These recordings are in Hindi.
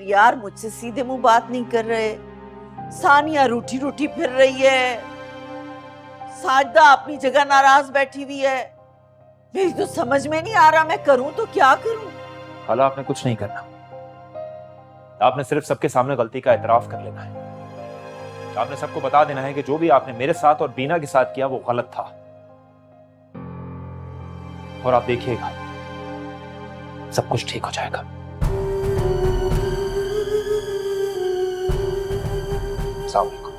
यार मुझसे सीधे मुंह बात नहीं कर रहे। सानिया रूठी रूठी फिर रही है, साजदा अपनी जगह नाराज बैठी हुई है। मेरी तो समझ में नहीं आ रहा, मैं करूं तो क्या करूं। खाला आपने कुछ नहीं करना, आपने सिर्फ सबके सामने गलती का एतराफ कर लेना है। आपने सबको बता देना है कि जो भी आपने मेरे साथ और बीना के साथ किया वो गलत था। और आप देखिएगा सब कुछ ठीक हो जाएगा। अस्सलाम वालेकुम।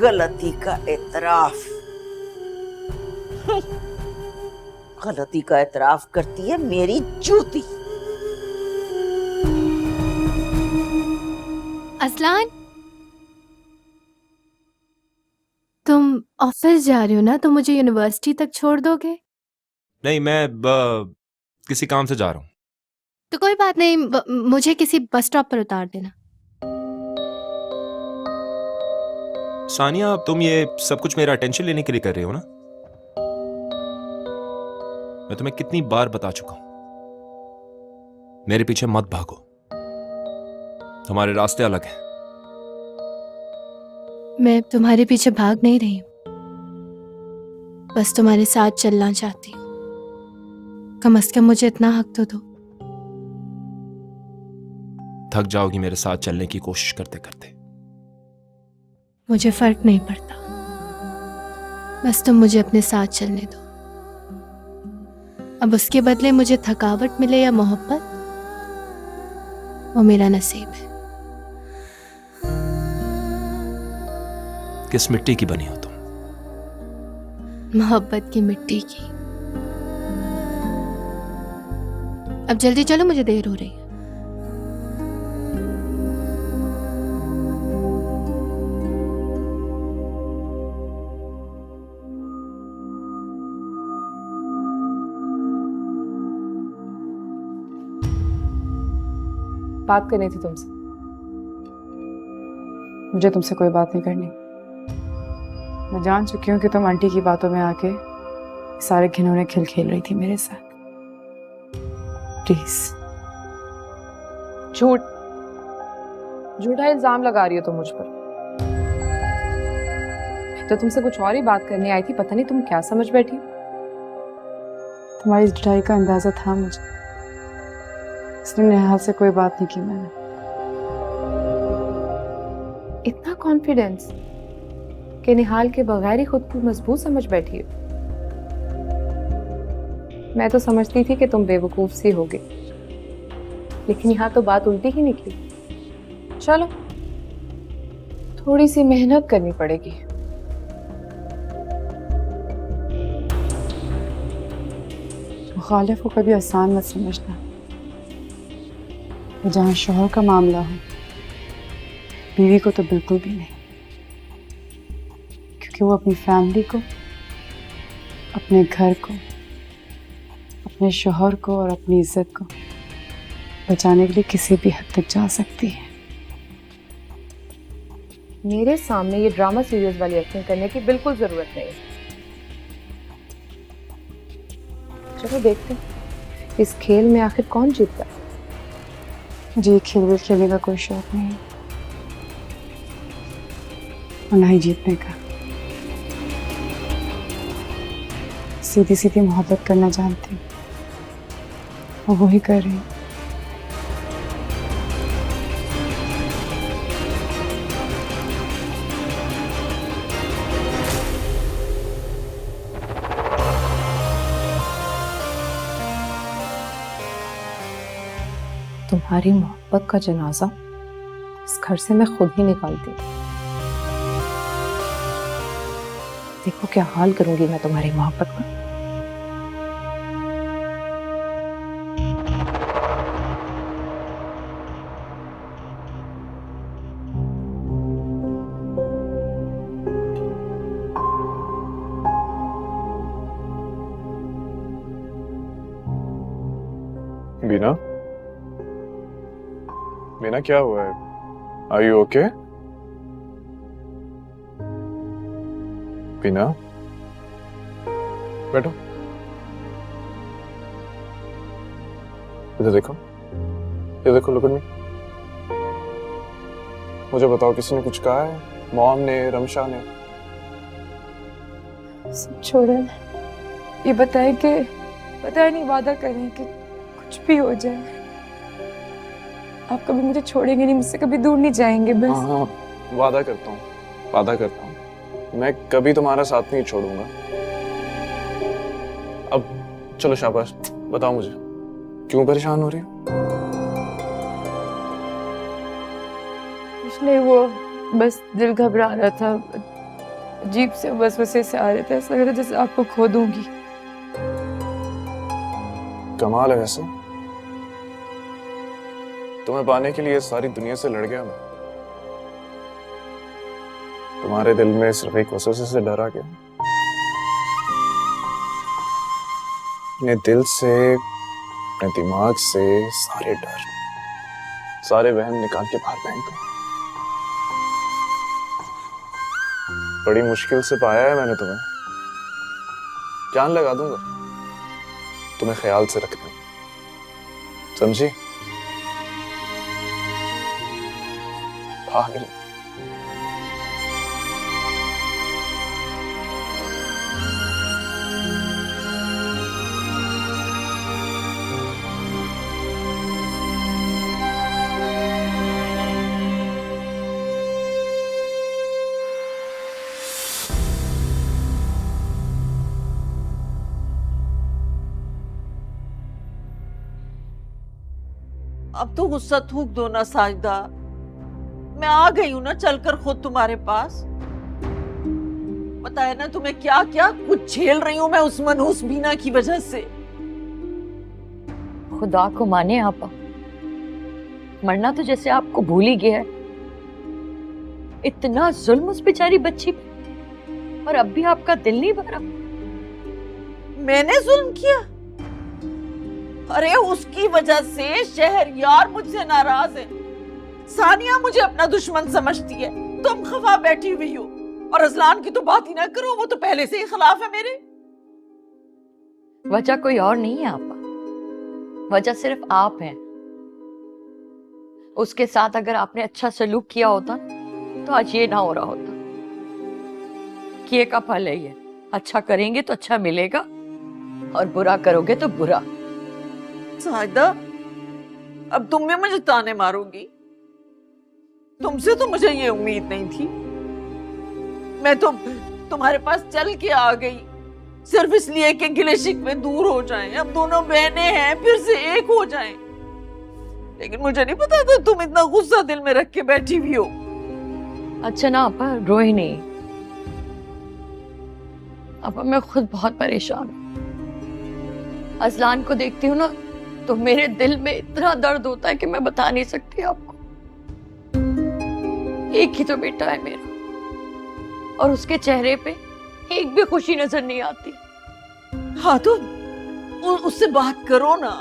गलती का एतराफ, गलती का एतराफ करती है मेरी जूती। असलान, तुम ऑफिस जा रहे हो ना, तो मुझे यूनिवर्सिटी तक छोड़ दोगे? नहीं, मैं किसी काम से जा रहा हूं। तो कोई बात नहीं, मुझे किसी बस स्टॉप पर उतार देना। सानिया, तुम ये सब कुछ मेरा अटेंशन लेने के लिए कर रहे हो ना? मैं तुम्हें कितनी बार बता चुका हूं, मेरे पीछे मत भागो, तुम्हारे रास्ते अलग हैं। मैं तुम्हारे पीछे भाग नहीं रही हूँ, बस तुम्हारे साथ चलना चाहती हूँ। कम से कम मुझे इतना हक तो दो। थक जाओगी मेरे साथ चलने की कोशिश करते करते। मुझे फर्क नहीं पड़ता, बस तुम मुझे अपने साथ चलने दो। अब उसके बदले मुझे थकावट मिले या मोहब्बत, वो मेरा नसीब है। किस मिट्टी की बनी हो तुम? मोहब्बत की मिट्टी की। अब जल्दी चलो, मुझे देर हो रही है। बात करनी थी तुमसे। मुझे तुमसे कोई बात नहीं करनी। मैं जान चुकी हूँ कि तुम आंटी की बातों में आके सारे घिनौने खेल खेल रही थी मेरे साथ। प्लीज। झूठा इल्जाम लगा रही हो तुम मुझ पर। मैं तो तुमसे कुछ और ही बात करने आई थी, पता नहीं तुम क्या समझ बैठी। तुम्हारी इस झूठाई का अंदाजा था मुझे, इसलिए नेहाल से कोई बात नहीं की मैंने। इतना कॉन्फिडेंस कि निहाल के बगैर ही खुद को मजबूत समझ बैठी हो। मैं तो समझती थी कि तुम बेवकूफ सी होगी, लेकिन यहाँ तो बात उल्टी ही निकली। चलो, थोड़ी सी मेहनत करनी पड़ेगी। मुखालिफ को कभी आसान मत समझना। जहाँ शौहर का मामला हो, बीवी को तो बिल्कुल भी नहीं, क्योंकि वो अपनी फैमिली को, अपने घर को, अपने शौहर को और अपनी इज्जत को बचाने के लिए किसी भी हद तक जा सकती है। मेरे सामने ये ड्रामा सीरियस वाली एक्टिंग करने की बिल्कुल जरूरत नहीं है। चलो देखते हैं इस खेल में आखिर कौन जीतता है। मुझे खेल खेलने का कोई शौक नहीं है और ना ही जीतने का। सीधी सीधी मोहब्बत करना जानती हूँ, और वही कर रही हूँ। तुम्हारी मोहब्बत का जनाजा इस घर से मैं खुद ही निकालती हूँ। देखो क्या हाल करूंगी मैं तुम्हारी मोहब्बत का। बीना, बीना क्या हुआ है? Are you okay? बीना, बैठो। इधर देखो, ये देखो, लुक एट मी। मुझे बताओ, किसी ने कुछ कहा है? मॉम ने, रमशा ने? सब छोड़े, ये बताए कि पता नहीं, वादा करें कि कुछ भी हो जाए आप कभी मुझे छोड़ेंगे नहीं, मुझसे कभी दूर नहीं जाएंगे बस। हाँ, वादा करता हूँ, वादा करता हूँ, मैं कभी तुम्हारा साथ नहीं छोड़ूंगा। अब चलो शाबाश, बताओ मुझे क्यों परेशान हो रही हो? कुछ नहीं, वो बस दिल घबरा रहा था, अजीब से वसवसे से आ रहे थे, ऐसा लग रहा था जैसे आपको खो दूंगी। कमाल है वैसे, तुम्हें पाने के लिए सारी दुनिया से लड़ गया मैं। तुम्हारे दिल में सिर्फ एक वसवसे से डरा गया। अपने दिल से, अपने दिमाग से सारे डर, सारे वहम निकाल के बाहर फेंक दो। बड़ी मुश्किल से पाया है मैंने तुम्हें, जान लगा दूंगा तुम्हें ख्याल से रखने में, समझी? पागल। अब तो गुस्सा थूक दो ना साजदा। मैं आ गई हूं ना चलकर खुद तुम्हारे पास। पता है ना तुम्हें क्या क्या कुछ झेल रही हूं मैं उस मनहूस बीना की वजह से। खुदा को माने आपा, मरना तो जैसे आपको भूल ही गया है। इतना जुल्म उस बेचारी बच्ची पे, और अब भी आपका दिल नहीं भरा। मैंने जुल्म किया? अरे उसकी वजह से शहरयार मुझसे नाराज है। सानिया मुझे अपना दुश्मन समझती है, तुम खफा बैठी हुई हो। और अजलान की तो बात ही ना करो, वो तो पहले से ही खिलाफ है मेरे। वजह कोई और नहीं है आपा, वजह सिर्फ आप हैं। उसके साथ अगर आपने अच्छा सलूक किया होता तो आज ये ना हो रहा होता। किए का फल है ये, अच्छा करेंगे तो अच्छा मिलेगा और बुरा करोगे तो बुरा। साहिदा, अब तुम भी मुझे ताने मारोगी? तुमसे तो मुझे ये उम्मीद नहीं थी। मैं तो तुम्हारे पास चल के आ गई सिर्फ इसलिए कि गिले शिकवे दूर हो जाएं। अब दोनों बहनें हैं, फिर से एक हो जाएं। लेकिन मुझे नहीं पता था तुम इतना गुस्सा दिल में रख के बैठी हुई हो। अच्छा ना आपा, रोए नहीं। आपा मैं खुद बहुत परेशान हूँ। अजलान को देखती हूँ ना तो मेरे दिल में इतना दर्द होता है कि मैं बता नहीं सकती आपको। एक ही तो बेटा है मेरा, और उसके चेहरे पे एक भी खुशी नजर नहीं आती। हाँ तो उससे बात करो ना,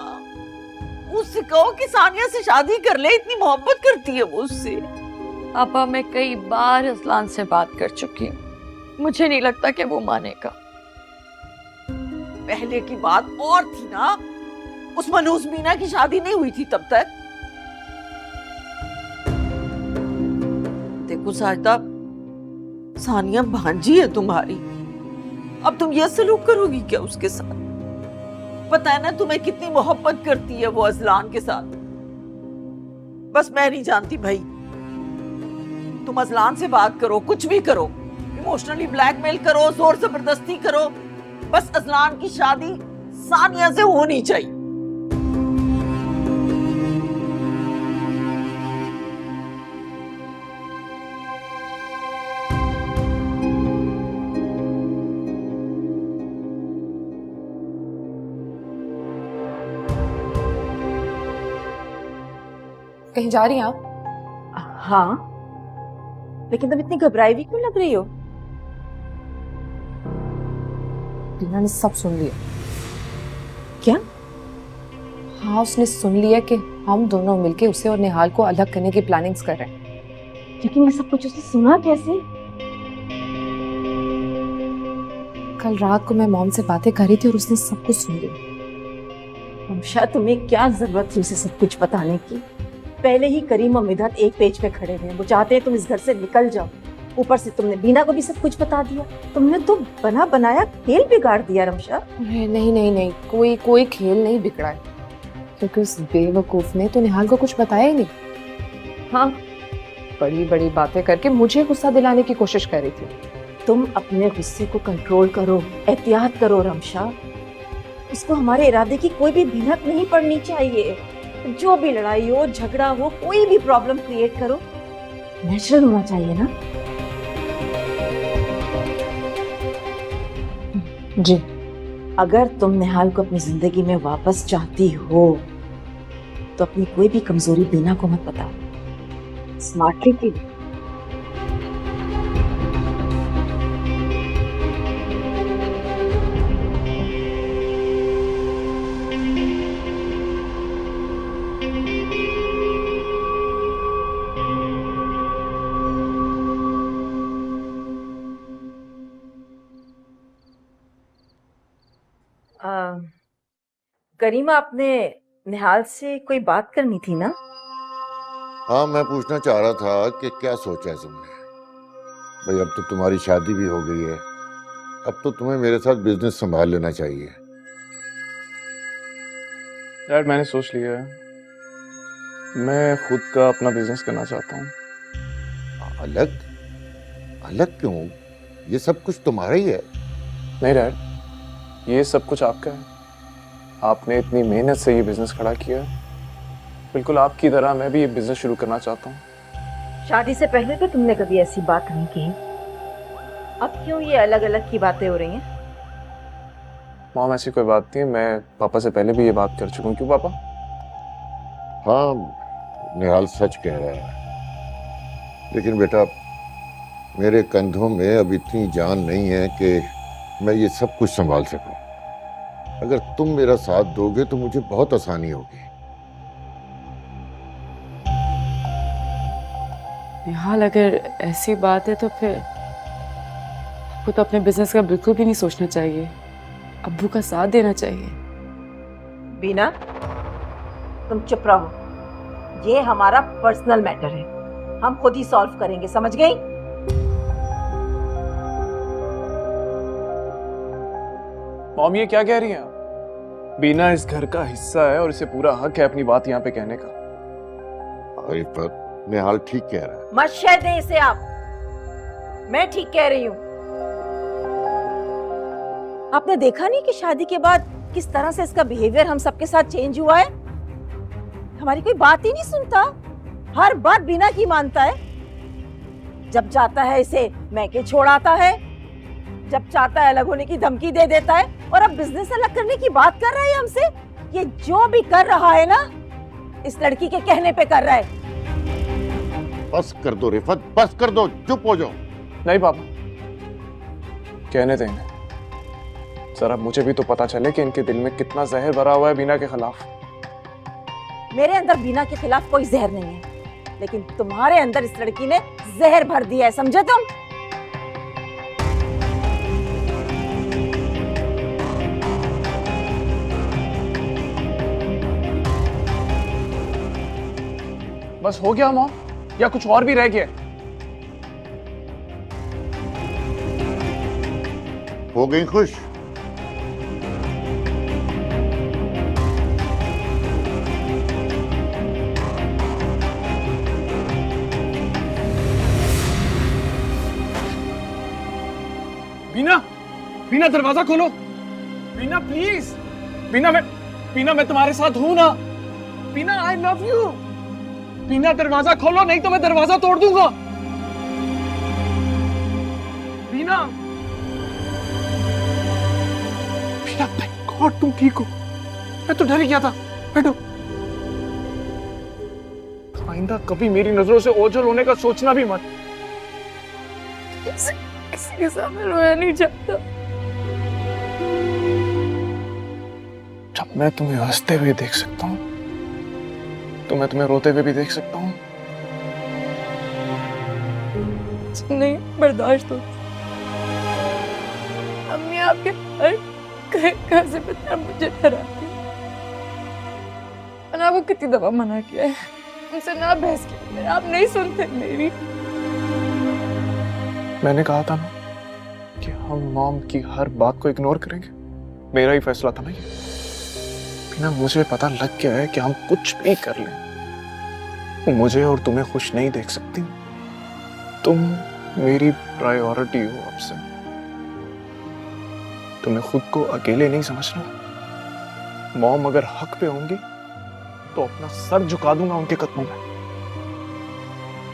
उससे कहो कि सानिया से शादी कर ले, इतनी मोहब्बत करती है वो उससे। आपा मैं कई बार अजलान से बात कर चुकी हूँ, मुझे नहीं लगता कि वो मानेगा। पहले की बात और थी ना, उस मनहूस मीना की शादी नहीं हुई थी तब तक। देखो साजिदा, सानिया भांजी है तुम्हारी, अब तुम ये सलूक करोगी क्या उसके साथ? पता है ना तुम्हें कितनी मोहब्बत करती है वो अजलान के साथ। बस मैं नहीं जानती भाई, तुम अजलान से बात करो, कुछ भी करो, इमोशनली ब्लैकमेल करो, जोर जबरदस्ती करो, बस अजलान की शादी सानिया से होनी चाहिए। कहीं जा रही हैं आप? हाँ, लेकिन तुम इतनी घबराई हुई क्यों लग रही हो? टीना ने सब सुन लिया। क्या? हाँ, उसने सुन लिया कि हम दोनों मिलके उसे और निहाल को अलग करने की प्लानिंग्स कर रहे हैं। लेकिन ये सब कुछ उसने सुना कैसे? कल रात को मैं मॉम से बातें कर रही थी और उसने सब कुछ सुन ली। रमशा, तुम्हें क्या जरूरत थी उसे सब कुछ बताने की? पहले ही करीम और मिधत एक पेज पे खड़े हैं, वो चाहते हैं तुम इस घर से निकल जाओ। ऊपर से तुमने बीना को भी सब कुछ बता दिया। तुमने तो बना बनाया खेल बिगाड़ दिया रमशा। नहीं नहीं नहीं नहीं, कोई खेल नहीं बिगड़ा है, क्योंकि उस बेवकूफ ने तो निहाल को कुछ बताया ही नहीं। हाँ, बड़ी बड़ी बातें करके मुझे गुस्सा दिलाने की कोशिश कर रही थी। तुम अपने गुस्से को कंट्रोल करो, एहतियात करो रमशा। उसको हमारे इरादे की कोई भी भनक नहीं पड़नी चाहिए। जो भी लड़ाई हो, झगड़ा हो, कोई भी प्रॉब्लम क्रिएट करो, नेचुरल होना चाहिए ना। जी, अगर तुम निहाल को अपनी जिंदगी में वापस चाहती हो तो अपनी कोई भी कमजोरी बीना को मत बताओ। स्मार्टली कीजिए। करीमा, आपने निहाल से कोई बात करनी थी ना? हाँ, मैं पूछना चाह रहा था कि क्या सोचा है तुमने। भाई अब तो तुम्हारी शादी भी हो गई है, अब तो तुम्हें मेरे साथ बिजनेस संभाल लेना चाहिए। डैड, मैंने सोच लिया है, मैं खुद का अपना बिजनेस करना चाहता हूँ। अलग अलग क्यों? ये सब कुछ तुम्हारा ही है। नहीं डैड, ये सब कुछ आपका है। आपने इतनी मेहनत से ये बिजनेस खड़ा किया है, बिल्कुल आपकी तरह मैं भी ये बिजनेस शुरू करना चाहता हूँ। शादी से पहले तो तुमने कभी ऐसी बात नहीं की। अब क्यों ये अलग अलग की बातें हो रही हैं? मॉम, ऐसी कोई बात नहीं है, मैं पापा से पहले भी ये बात कर चुका हूँ। क्यों पापा? हाँ, निहाल सच कह रहा है, लेकिन बेटा मेरे कंधों में अब इतनी जान नहीं है कि मैं ये सब कुछ संभाल सकूं। अगर तुम मेरा साथ दोगे तो मुझे बहुत आसानी होगी। निहाल, अगर ऐसी बात है तो फिर आपको तो अपने बिजनेस का बिल्कुल भी नहीं सोचना चाहिए, अब्बू का साथ देना चाहिए। बीना, तुम चुप रहो। ये हमारा पर्सनल मैटर है, हम खुद ही सॉल्व करेंगे, समझ गई? मॉम, ये क्या कह रही हैं आप? बीना इस घर का हिस्सा है और इसे पूरा हक है अपनी बात यहाँ पे कहने का। अरे पर निहाल ठीक कह रहा है। मत शह दें इसे आप। मैं ठीक कह रही हूँ। आपने देखा नहीं कि शादी के बाद किस तरह से इसका बिहेवियर हम सबके साथ चेंज हुआ है? हमारी कोई बात ही नहीं सुनता, हर बात बीना की मानता है। जब चाहता है इसे मैके छोड़ाता है, जब चाहता है अलग होने की धमकी दे देता है, और अब बिजनेस अलग करने की बात कर रहा है हमसे। ये जो भी कर रहा है ना, इस लड़की के कहने पे कर रहा है। बस कर दो रिफत, बस कर दो, चुप हो जाओ। नहीं पापा, कहने देंगे। जरा मुझे भी तो पता चले कि इनके दिल में कितना जहर भरा हुआ है बीना के खिलाफ। मेरे अंदर बीना के खिलाफ कोई जहर नहीं है, लेकिन तुम्हारे अंदर इस लड़की ने जहर भर दिया है, समझे तुम? बस हो गया मॉम, या कुछ और भी रह गया? हो गई खुश? बीना, बीना दरवाजा खोलो। बीना प्लीज, बीना मैं तुम्हारे साथ हूं ना। बीना, आई लव यू। बीना दरवाजा खोलो, नहीं तो मैं दरवाजा तोड़ दूंगा। बीना, बीना, थैंक गॉड तुम ठीक हो। मैं तो डर ही गया था। बैठो। आइंदा कभी मेरी नजरों से ओझल होने का सोचना भी मत। किसी के सामने रोया नहीं जाता। जब मैं तुम्हें हंसते हुए देख सकता हूँ तो मैं तुम्हें रोते हुए भी देख सकता हूँ। नहीं बर्दाश्त होता। अम्मी आपके हर कहे से बता मुझे डराती हूँ। मैंने आपको कितनी दफा मना किया है, उनसे ना बहस की, आप नहीं सुनते मेरी। मैंने कहा था ना कि हम मॉम की हर बात को इग्नोर करेंगे। मेरा ही फैसला था ना ये। बिना मुझे पता लग गया है कि हम कुछ भी कर लें, वो मुझे और तुम्हें खुश नहीं देख सकती। तुम मेरी प्रायोरिटी हो अब से। तुम्हें खुद को अकेले नहीं समझना। मॉम अगर हक पे होंगी तो अपना सर झुका दूंगा उनके कदमों में,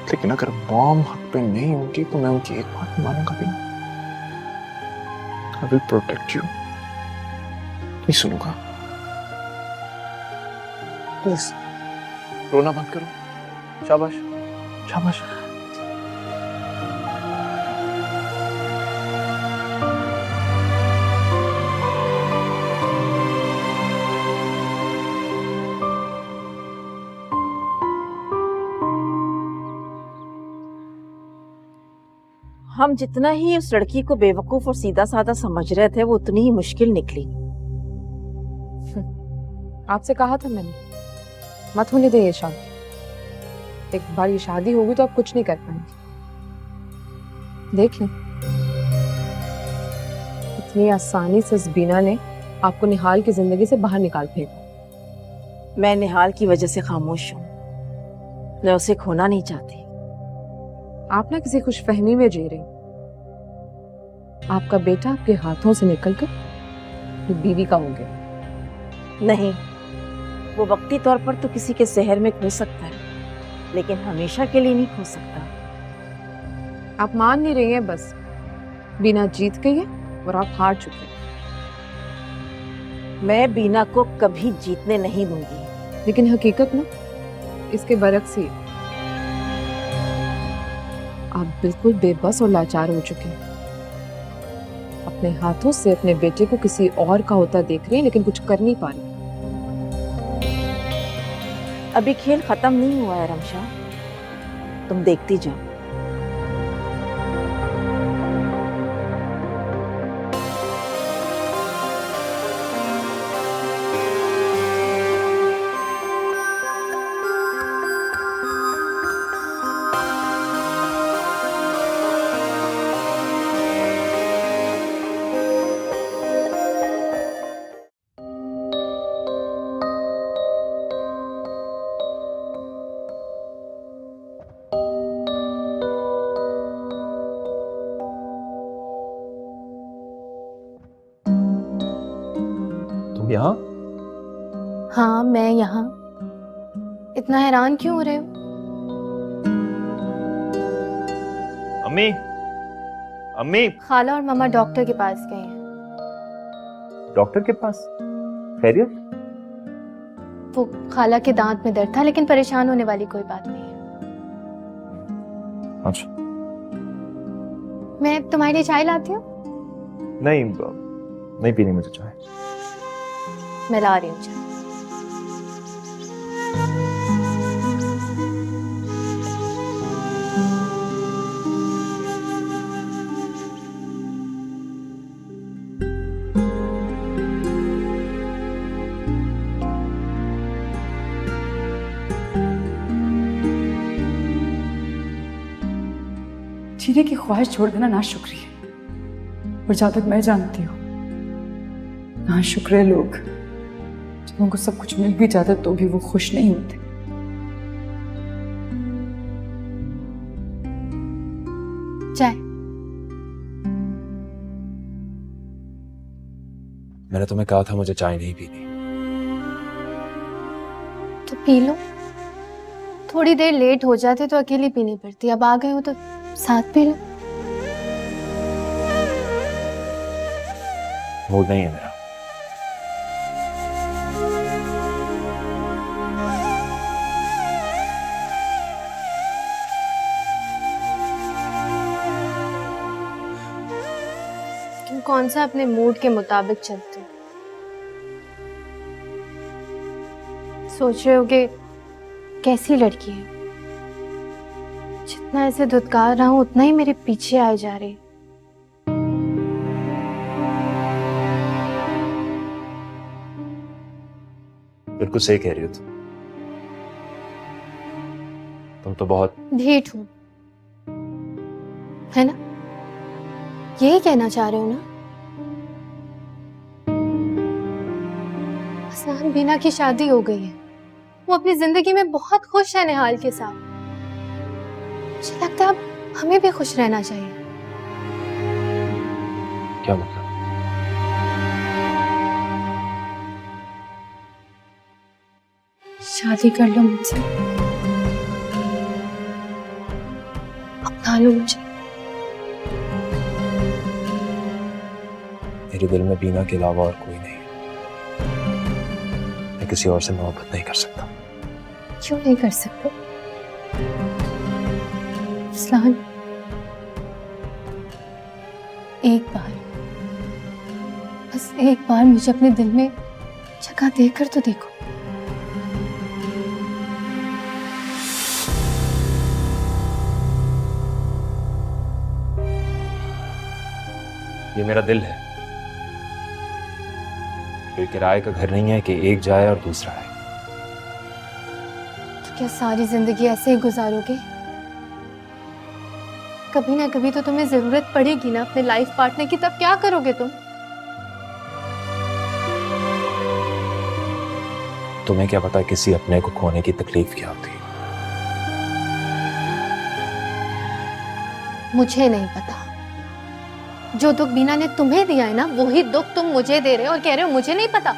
लेकिन अगर मॉम हक पे नहीं होंगी तो मैं उनकी एक बात नहीं मानूंगा भी नहीं। I will protect you. नहीं सुनूंगा। प्लीज रोना बंद करो। शाबाश शाबाश। हम जितना ही उस लड़की को बेवकूफ और सीधा साधा समझ रहे थे, वो उतनी ही मुश्किल निकली। आपसे कहा था मैंने, मत होने दे ये शादी। एक बार ये शादी होगी तो आप कुछ नहीं कर पाएंगे। देख लें, इतनी आसानी से इस बीना ने आपको निहाल की जिंदगी से बाहर निकाल फेंका। मैं निहाल की वजह से खामोश हूँ, मैं उसे खोना नहीं चाहती। आप ना किसी खुशफहमी में जी रही। आपका बेटा आपके हाथों से निकलकर अपनी बीवी का हो गया। नहीं, वो वक्ती तौर पर तो किसी के शहर में खो सकता है, लेकिन हमेशा के लिए नहीं खो सकता। आप मान नहीं रही हैं, बस बीना जीत गई है और आप हार चुके हैं। मैं बीना को कभी जीतने नहीं दूंगी। लेकिन हकीकत ना इसके बरक्स ही है। आप बिल्कुल बेबस और लाचार हो चुके हैं। अपने हाथों से अपने बेटे को किसी और का होता देख रही हैं, लेकिन कुछ कर नहीं पा रही। अभी खेल खत्म नहीं हुआ है रमशा, तुम देखती जाओ। तुम यहाँ? हाँ, मैं यहाँ। इतना हैरान क्यों हो रहे हो? अम्मी, अम्मी। खाला और मामा डॉक्टर के पास गए हैं। डॉक्टर के पास? खैरियत? वो खाला के दांत में दर्द था, लेकिन परेशान होने वाली कोई बात नहीं है। अच्छा। मैं तुम्हारे लिए चाय लाती हूँ। नहीं, नहीं पीनी मुझे चाय। मैं ला रही हूँ चाय। जीने की ख्वाहिश छोड़ देना ना शुक्रिया है, और जहां तक मैं जानती हूँ ना शुक्रिया लोग जब उनको सब कुछ मिल भी जाता तो भी वो खुश नहीं होते। चाय। मैंने तुम्हें कहा था मुझे चाय नहीं पीनी। तो पी लो। थोड़ी देर लेट हो जाते तो अकेली पीनी पड़ती, अब आ गए हो तो साथ पी लो। मूड नहीं है मेरा। तुम कौन सा अपने मूड के मुताबिक चलते हो? सोच रहे हो कि कैसी लड़की है, जितना ऐसे धुतकार रहा हूं उतना ही मेरे पीछे आए जा रही। बिल्कुल सही कह रही हो तुम तो बहुत ढीठ हूं, है ना? यही कहना चाह रहे हो ना? असलान, बीना की शादी हो गई है, वो अपनी जिंदगी में बहुत खुश है निहाल के साथ। मुझे लगता है अब हमें भी खुश रहना चाहिए। क्या मतलब? शादी कर लो मुझसे, अपना लो मुझे। मेरे दिल में बीना के अलावा और कोई नहीं है। मैं किसी और से मोहब्बत नहीं कर सकता। क्यों नहीं कर सकते? अरसलान, एक बार, बस एक बार मुझे अपने दिल में जगह देकर तो देखो। ये मेरा दिल है, कोई किराए का घर नहीं है कि एक जाए और दूसरा आए। तो क्या सारी जिंदगी ऐसे ही गुजारोगे? कभी ना कभी तो तुम्हें जरूरत पड़ेगी ना अपने लाइफ पार्टनर की, तब क्या करोगे तुम? तुम्हें क्या पता किसी अपने को खोने की तकलीफ क्या होती है? मुझे नहीं पता। जो दुख बीना ने तुम्हें दिया है ना, वही दुख तुम मुझे दे रहे हो और कह रहे हो मुझे नहीं पता।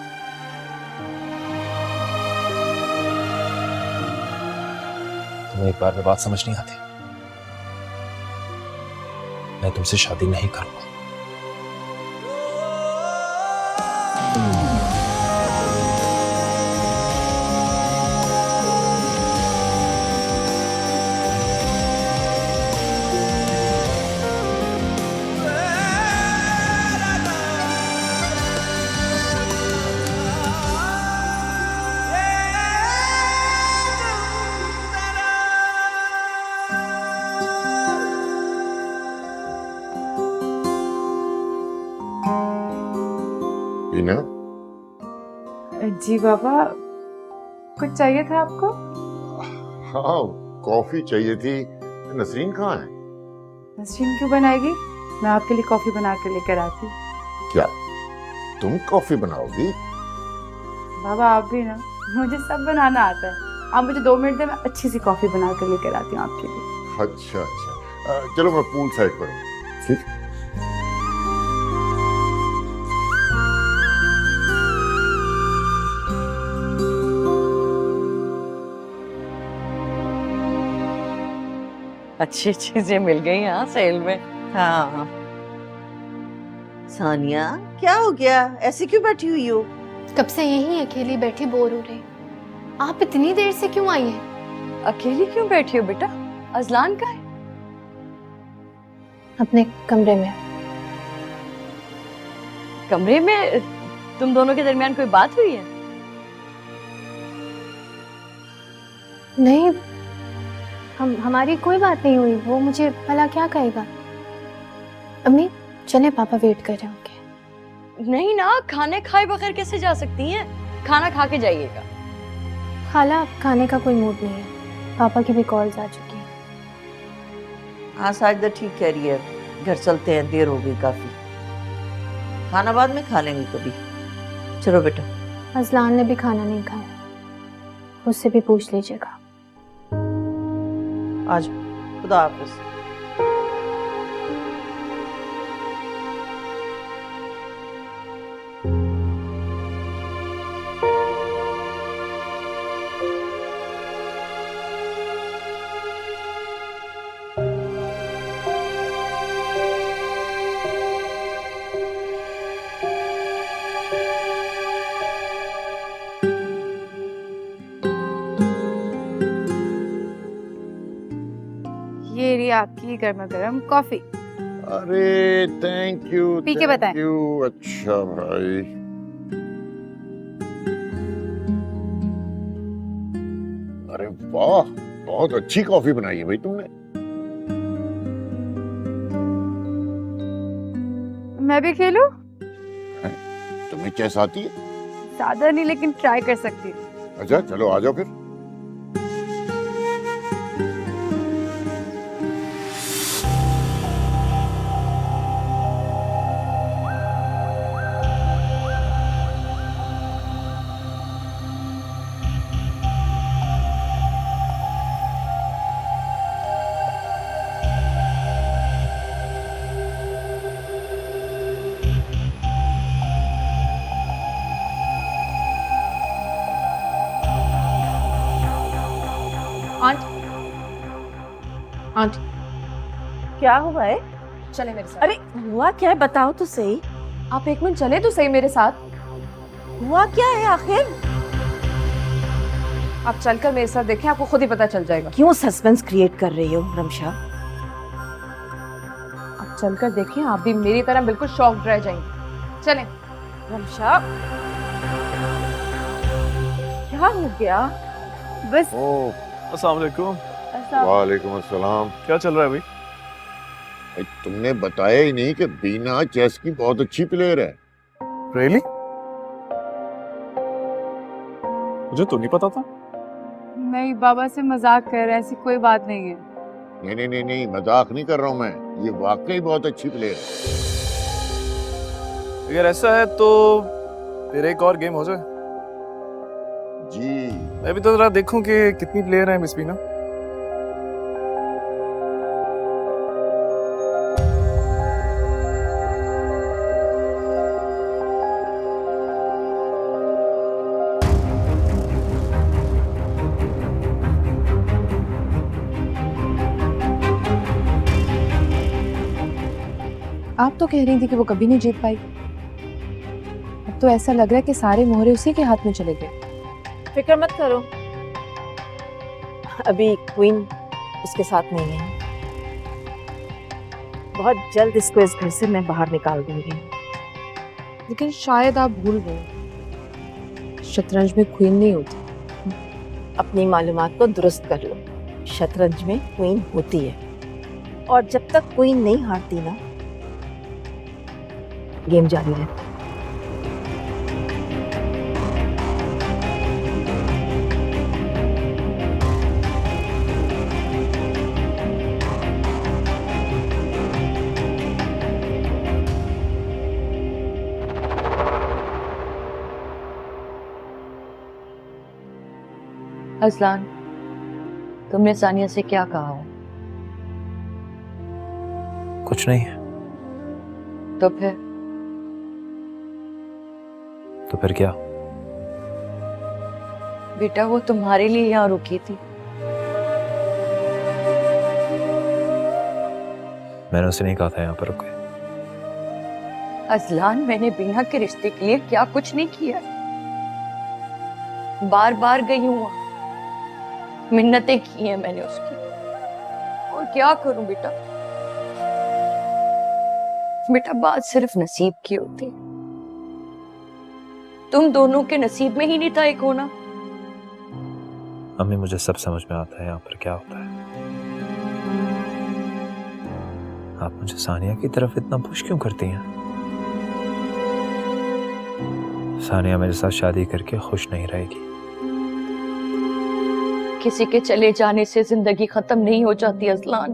तुम्हें एक बार में बात समझ नहीं आती। मैं तुमसे शादी नहीं करूंगा। बीना, जी बाबा, कुछ चाहिए था आपको? हाँ कॉफी चाहिए थी। नसरीन कहाँ है? नसरीन क्यों बनाएगी? मैं आपके लिए कॉफी बना के लेकर आती। क्या तुम कॉफी बनाओगी? बाबा आप भी ना, मुझे सब बनाना आता है। आप मुझे 2 मिनट दें, मैं अच्छी सी कॉफी बना कर लेकर आती हूँ आपके लिए। अच्छा अच्छा, चलो मैं पूल साइड पर हूँ। ठीक। अच्छी चीजें मिल गई यहाँ सेल में। हाँ सानिया, क्या हो गया? ऐसे क्यों बैठी हुई हो? कब से यहीं अकेली बैठी बोर हो रही। आप इतनी देर से क्यों आई हैं? अकेली क्यों बैठी हो बेटा? अजलान का है? अपने कमरे में। कमरे में? तुम दोनों के दरमियान कोई बात हुई है? नहीं, हमारी कोई बात नहीं हुई। वो मुझे भला क्या कहेगा? अम्मी चले, पापा वेट कर रहे होंगे। नहीं ना, खाने खाए बगैर कैसे जा सकती हैं? खाना खा के जाइएगा। खाला, खाने का कोई मूड नहीं है। पापा की भी कॉल्स आ चुकी हैं। हाँ साजिदा ठीक कह रही है, घर चलते हैं, देर हो गई काफी। खाना बाद में खा लेंगे कभी। चलो बेटा। अजलान ने भी खाना नहीं खाया, उससे भी पूछ लीजिएगा। आज खुदा हाफिज। ये रही आपकी गर्मा गर्म कॉफी। अरे थैंक यू। पी के बताएं। अच्छा भाई। अरे वाह, बहुत अच्छी कॉफी बनाई है भाई तुमने। मैं भी खेलूं? तुम्हें चेस आती है? ज्यादा नहीं, लेकिन ट्राई कर सकती हूँ। अच्छा चलो आ जाओ फिर। आंटी क्या हुआ है? चले मेरे साथ। अरे हुआ क्या है, बताओ तो सही। आप एक मिनट चले तो सही मेरे साथ। हुआ क्या है आखिर? आप चलकर मेरे साथ देखें, आपको खुद ही पता चल जाएगा। क्यों सस्पेंस क्रिएट कर रही हो रमशा? आप चलकर देखें, आप भी मेरी तरह बिल्कुल शॉक्ड रह जाएंगे। चलें। रमशा क्या हो गया? बस अस्सलाम वालेकुम। वालेकुम अस्सलाम। क्या चल रहा है भाई? भाई, तुमने बताया ही नहीं कि बीना चेस की बहुत अच्छी प्लेयर है। रियली? मुझे तो नहीं पता था। नहीं बाबा से मजाक कर रहे हैं, ऐसी कोई बात नहीं है। नहीं नहीं नहीं नहीं, मजाक नहीं कर रहा हूँ मैं, ये वाकई बहुत अच्छी प्लेयर है। अगर ऐसा है तो फिर एक और गेम हो जाए। जी मैं भी तो जरा देखूं कि कितनी प्लेयर है मिस बीना। आप तो कह रही थी कि वो कभी नहीं जीत पाई। अब तो ऐसा लग रहा है कि सारे मोहरे उसी के हाथ में चले गए। फिक्र मत करो, अभी क्वीन उसके साथ नहीं है। बहुत जल्द इसको इस घर से मैं बाहर निकाल दूंगी। लेकिन शायद आप भूल गए, शतरंज में क्वीन नहीं होती। अपनी मालूमात को दुरुस्त कर लो। शतरंज में क्वीन होती है, और जब तक क्वीन नहीं हारती ना, गेम जारी रहता है। अजलान, तुमने सानिया से क्या कहा है? कुछ नहीं। तो फिर क्या? बेटा वो तुम्हारे लिए यहाँ रुकी थी। मैंने उसे नहीं कहा था यहाँ पर रुके। अजलान, मैंने बीना के रिश्ते के लिए क्या कुछ नहीं किया। बार बार गई हूँ, मिन्नतें की हैं मैंने उसकी, और क्या करूं बेटा। बेटा बात सिर्फ नसीब की होती है। तुम दोनों के नसीब में ही नहीं था एक होना। अम्मी मुझे सब समझ में आता है यहाँ पर क्या होता है। आप मुझे सानिया की तरफ इतना पुश क्यों करती हैं? सानिया मेरे साथ शादी करके खुश नहीं रहेगी। किसी के चले जाने से जिंदगी खत्म नहीं हो जाती अजलान।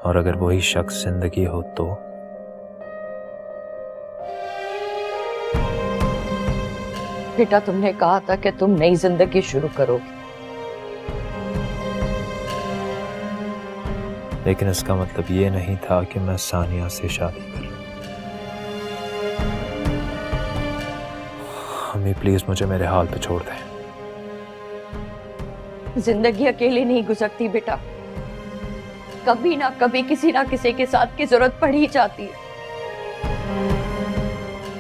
और अगर वही शख्स जिंदगी हो तो? बेटा तुमने कहा था कि तुम नई जिंदगी शुरू करोगे, लेकिन इसका मतलब ये नहीं था कि मैं सानिया से शादी करूं। अम्मी प्लीज मुझे मेरे हाल पे छोड़ दें। जिंदगी अकेले नहीं गुजरती बेटा, कभी ना कभी किसी ना किसी के साथ की जरूरत पड़ ही जाती है।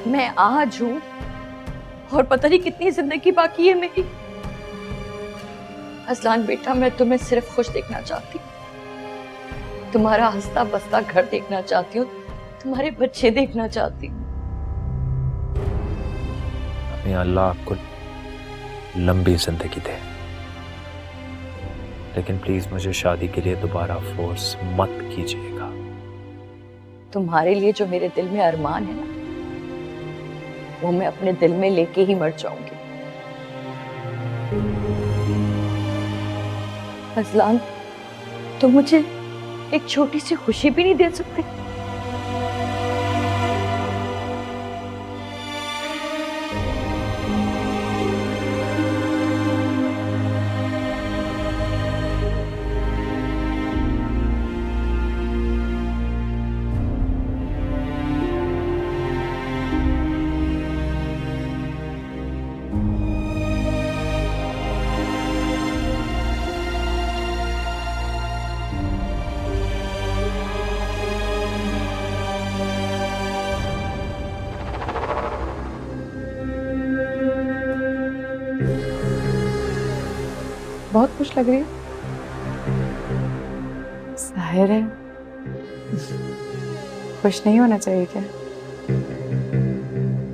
मैं आज हूं और पता नहीं कितनी जिंदगी बाकी है मेरी। अजलान बेटा, मैं तुम्हें सिर्फ खुश देखना चाहती हूँ, तुम्हारा हंसता बसता घर देखना चाहती हूँ, तुम्हारे बच्चे देखना चाहती हूँ। अम्मी अल्लाह आपको लंबी जिंदगी दे, लेकिन प्लीज मुझे शादी के लिए दोबारा फोर्स मत कीजिएगा। तुम्हारे लिए जो मेरे दिल में अरमान है ना, वो मैं अपने दिल में लेके ही मर जाऊंगी। फजलान, तो मुझे एक छोटी सी खुशी भी नहीं दे सकते? बहुत खुश लग रही है। जाहिर है, खुश नहीं होना चाहिए क्या?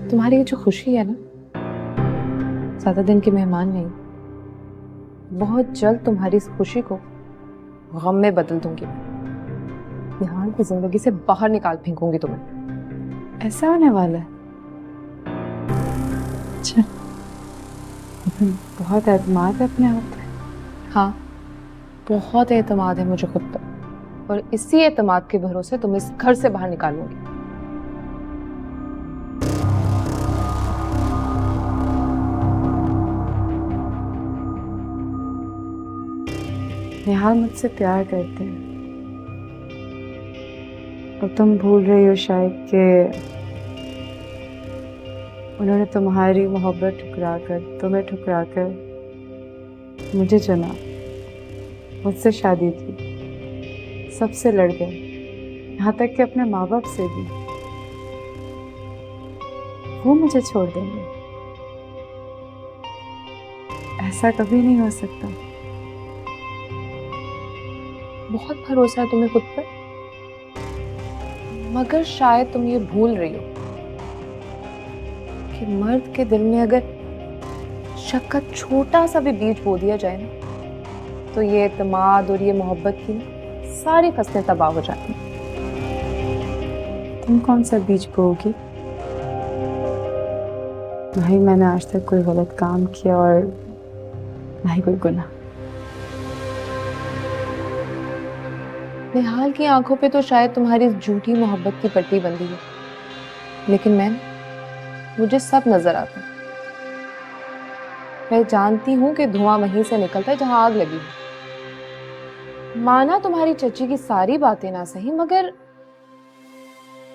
तुम्हारी ये जो खुशी है ना, ज्यादा दिन की मेहमान नहीं। बहुत जल्द तुम्हारी इस खुशी को गम में बदल दूंगी। निहाल की जिंदगी से बाहर निकाल फेंकूंगी तुम्हें। ऐसा होने वाला है? अच्छा, बहुत एतमाद है अपने आप पे। हाँ, बहुत एतमाद है मुझे खुद पर, और इसी एतमाद के भरोसे तुम्हें इस घर से बाहर निकालूंगी। निहाल मुझसे प्यार करते हैं, और तुम भूल रही हो शायद कि उन्होंने तुम्हारी मोहब्बत ठुकराकर, तुम्हें ठुकराकर मुझे चुना, मुझसे शादी की, सबसे लड़ गए, यहाँ तक कि अपने माँ बाप से भी। वो मुझे छोड़ देंगे? ऐसा कभी नहीं हो सकता। बहुत भरोसा है तुम्हें खुद पर, मगर शायद तुम ये भूल रही हो कि मर्द के दिल में अगर शक का छोटा सा भी बीज बो दिया जाए ना, तो ये एतमाद और ये मोहब्बत की सारी फसलें तबाह हो जाती हैं। तुम कौन सा बीज बोगी? ना ही मैंने आज तक कोई गलत काम किया, और ना ही कोई गुनाह। निहाल की आंखों पे तो शायद तुम्हारी इस झूठी मोहब्बत की पट्टी बंधी है, लेकिन मुझे सब नजर आता है। मैं जानती हूं कि धुआं वहीं से निकलता है जहां आग लगी है। माना तुम्हारी चची की सारी बातें ना सही, मगर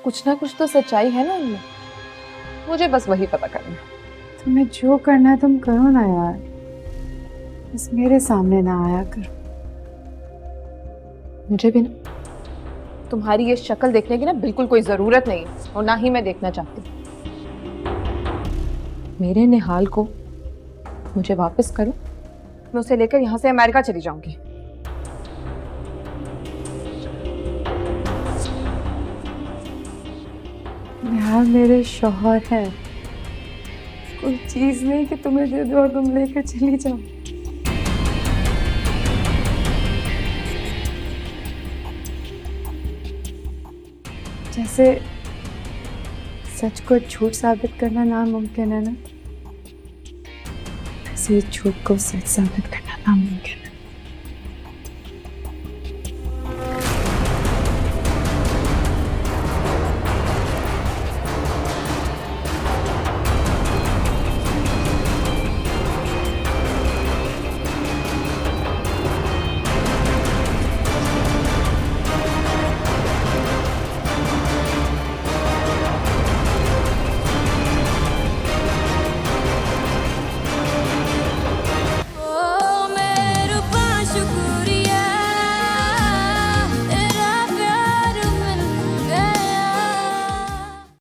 कुछ ना कुछ तो सच्चाई है ना उनमें। मुझे बस वही पता करना है। तुम्हें जो करना है तुम करो ना यार, बस मेरे सामने ना आया करो। मुझे भी ना तुम्हारी ये शक्ल देखने की ना बिल्कुल कोई जरूरत नहीं है, और ना ही मैं देखना चाहती। मेरे निहाल को मुझे वापस करो, मैं उसे लेकर यहाँ से अमेरिका चली जाऊंगी। यार मेरे शौहर है, कोई चीज नहीं कि तुम्हें दे दो और तुम लेकर चली जाओ। जैसे सच को झूठ साबित करना नामुमकिन है ना, वैसे झूठ को सच साबित करना नामुमकिन है।